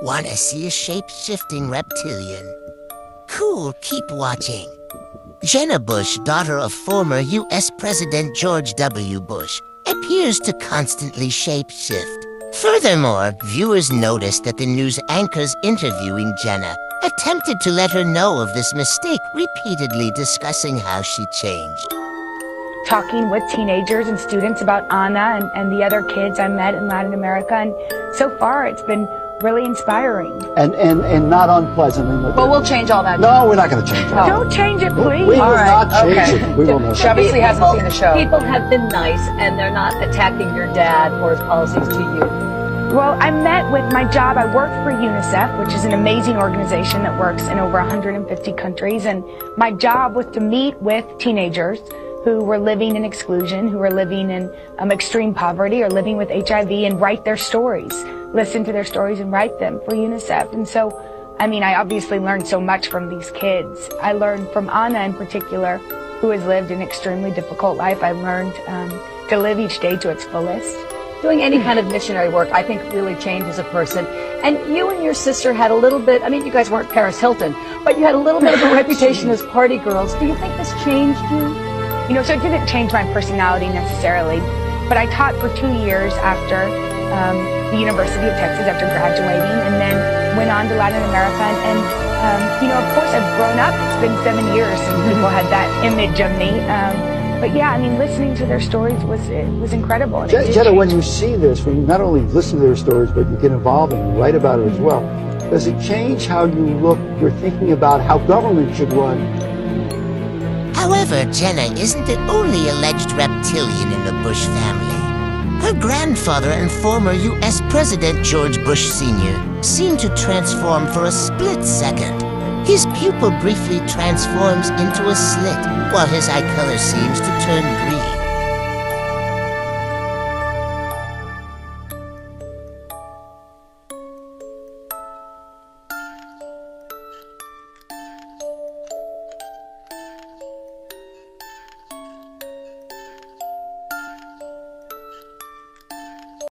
Wanna see a shape-shifting reptilian? Cool, keep watching. Jenna Bush, daughter of former U.S. President George W. Bush, appears to constantly shape-shift. Furthermore, viewers noticed that the news anchors interviewing Jenna attempted to let her know of this mistake, repeatedly discussing how she changed. Talking with teenagers and students about Anna and the other kids I met in Latin America, and so far it's been really inspiring. And not unpleasant. But we'll change all that. No, we're not going to change that. Don't change it, please. We will not change it. We will not. She obviously hasn't seen the show. People have been nice, and they're not attacking your dad or his policies to you. Well, I met with my job. I work for UNICEF, which is an amazing organization that works in over 150 countries. And my job was to meet with teenagers who were living in exclusion, who were living in extreme poverty or living with HIV, and write their stories, listen to their stories and write them for UNICEF. And so, I obviously learned so much from these kids. I learned from Anna in particular, who has lived an extremely difficult life. I learned to live each day to its fullest. Doing any kind of missionary work, I think, really changes a person. And you and your sister had a little bit, you guys weren't Paris Hilton, but you had a little bit of a reputation as party girls. Do you think this changed you? So it didn't change my personality necessarily, but I taught for 2 years after the University of Texas, after graduating, and then went on to Latin America. And of course, I've grown up. It's been 7 years since people had that image of me. But yeah, listening to their stories was incredible. And Jenna, when you see this, when you not only listen to their stories, but you get involved and write about it as well, does it change how you look, you're thinking about how government should run? However, Jenna isn't the only alleged reptilian in the Bush family. Her grandfather and former U.S. President George Bush Sr. seemed to transform for a split second. His pupil briefly transforms into a slit, while his eye color seems to turn green.